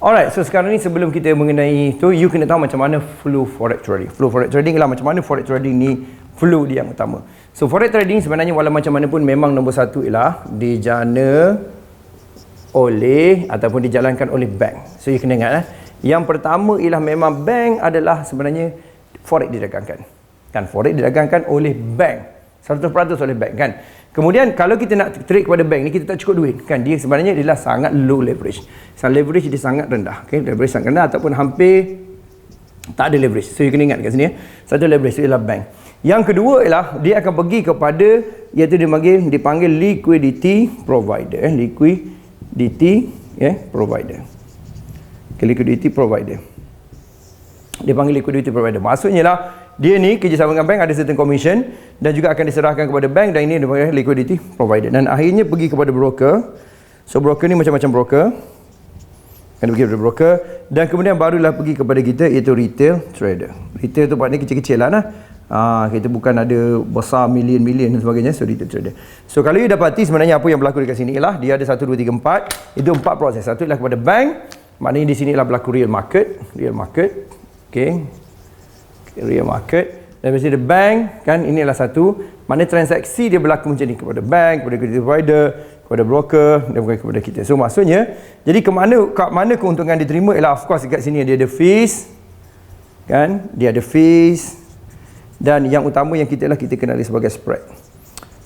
Alright, so sekarang ni sebelum kita mengenai tu, you kena tahu macam mana flow forex trading. Flow forex trading ialah macam mana forex trading ni flow dia yang utama. So forex trading sebenarnya walau macam mana pun memang nombor satu ialah dijana oleh ataupun dijalankan oleh bank. So you kena ingat yang pertama ialah memang bank adalah sebenarnya forex didagangkan. Kan forex didagangkan oleh bank. 100% oleh bank kan. Kemudian kalau kita nak trade kepada bank ni, kita tak cukup duit kan. Dia sebenarnya adalah sangat low leverage. Leverage dia sangat rendah. Okay? Leverage sangat rendah ataupun hampir tak ada leverage. So you kena ingat kat sini Satu leverage ialah bank. Yang kedua ialah dia akan pergi kepada iaitu dipanggil liquidity provider. Liquidity provider. Okay, liquidity provider. Dia panggil liquidity provider. Maksudnya lah dia ni kerjasama dengan bank, ada certain commission dan juga akan diserahkan kepada bank, dan ini dipanggil liquidity provider. Dan akhirnya pergi kepada broker. So broker ni macam-macam broker. Akan pergi kepada broker dan kemudian barulah pergi kepada kita iaitu retail trader. Retail tu maknanya kecil-kecil lah. Kita bukan ada besar million dan sebagainya. So retail trader. So kalau you dapati sebenarnya apa yang berlaku dekat sini ialah dia ada 1, 2, 3, 4. Itu 4 proses. Satu ialah kepada bank. Maknanya di sini ialah berlaku real market. Okay. Real market. Dan biasanya the bank kan, ini adalah satu. Mana transaksi dia berlaku macam ni kepada bank, kepada credit provider, kepada broker dan bukan kepada kita. So maksudnya jadi kat mana keuntungan diterima ialah of course dekat sini dia ada fees kan, dia ada fees, dan yang utama yang kita kenali sebagai spread.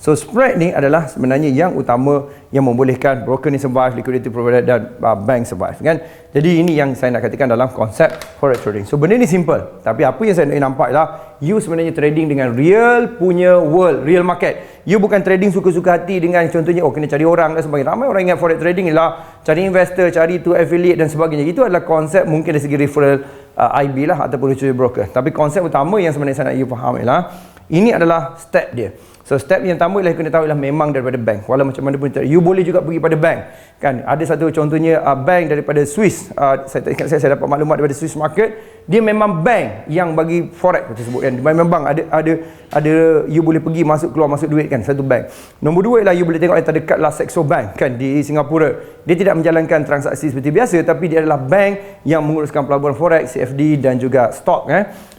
So spread ni adalah sebenarnya yang utama yang membolehkan broker ni survive, liquidity provider dan bank survive kan. Jadi ini yang saya nak katakan dalam konsep forex trading. So benda ni simple, tapi apa yang saya nak nampak ialah you sebenarnya trading dengan real punya world, real market. You bukan trading suka-suka hati dengan contohnya kena cari orang dan sebagainya. Ramai orang ingat forex trading ialah cari investor, cari tu affiliate dan sebagainya. Itu adalah konsep mungkin dari segi referral IB lah ataupun referral broker. Tapi konsep utama yang sebenarnya saya nak you faham ialah ini adalah step dia. So step yang pertama ialah kena tahu ialah memang daripada bank. Walau macam mana pun you boleh juga pergi pada bank. Kan ada satu contohnya bank daripada Swiss. Saya dapat maklumat daripada Swiss market. Dia memang bank yang bagi forex tersebut kan. Memang ada you boleh pergi masuk duit kan, satu bank. Nombor dua ialah you boleh tengok yang terdekatlah Saxo Bank kan di Singapura. Dia tidak menjalankan transaksi seperti biasa, tapi dia adalah bank yang menguruskan pelaburan forex, CFD dan juga stok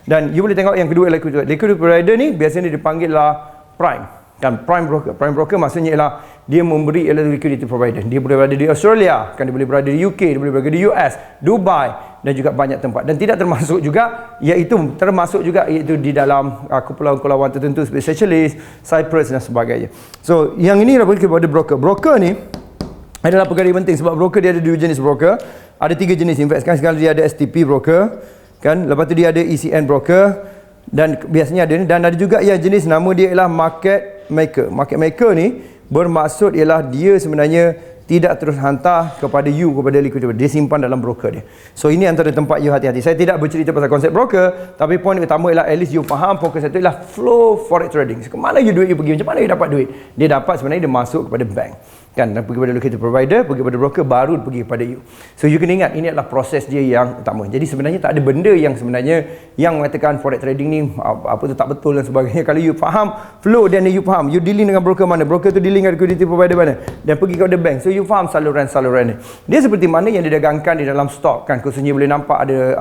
Dan you boleh tengok yang kedua ialah liquidity provider ni biasanya dipanggil lah prime kan, prime broker maksudnya ialah dia memberi ialah liquidity provider. Dia boleh berada di Australia kan, dia boleh berada di UK, dia boleh berada di US, Dubai dan juga banyak tempat, dan tidak termasuk juga iaitu di dalam kepulauan-kepulauan tertentu seperti Seychelles, Cyprus dan sebagainya. So yang ini adalah kepada broker ni adalah perkara yang penting sebab broker dia ada dua jenis broker, ada 3 jenis in fact kan. Sekarang dia ada STP broker kan, lepas tu dia ada ECN broker, dan biasanya ada ni, dan ada juga yang jenis nama dia ialah market maker. Market maker ni bermaksud ialah dia sebenarnya tidak terus hantar kepada liquidity, dia simpan dalam broker dia. So ini antara tempat you hati-hati. Saya tidak bercerita pasal konsep broker, tapi poin utama ialah at least you faham fokus satu ialah flow forex trading. So, kemana you duit you pergi, macam mana you dapat duit? Dia dapat sebenarnya dia masuk kepada bank kan, dan pergi kepada liquidity provider, pergi kepada broker, baru pergi kepada you. So you kena ingat ini adalah proses dia yang utama. Jadi sebenarnya tak ada benda yang sebenarnya yang mengatakan forex trading ni apa tu tak betul dan sebagainya. Kalau you faham flow dan you faham you dealing dengan broker mana, broker tu dealing dengan liquidity provider mana, dan pergi kepada bank. So you faham saluran ni. Dia seperti mana yang didagangkan di dalam stok kan, khususnya boleh nampak ada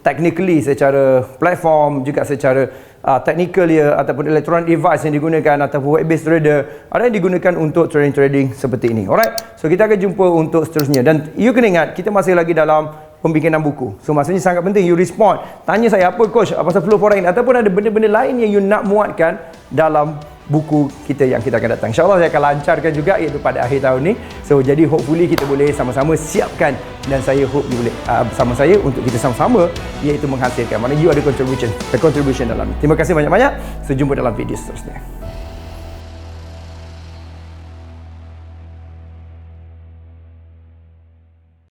technically secara platform, juga secara technical dia ataupun electronic device yang digunakan ataupun web based trader, ada yang digunakan untuk trading seperti ini. Alright, so kita akan jumpa untuk seterusnya, dan you kena ingat kita masih lagi dalam pembikinan buku. So maksudnya sangat penting you respond, tanya saya apa coach pasal flow forex ataupun ada benda-benda lain yang you nak muatkan dalam buku kita yang kita akan datang. InsyaAllah saya akan lancarkan juga iaitu pada akhir tahun ni. So jadi hopefully kita boleh sama-sama siapkan, dan saya hope you boleh bersama saya untuk kita sama-sama iaitu menghasilkan mana you ada contribution dalam ni. Terima kasih banyak-banyak. So jumpa dalam video seterusnya.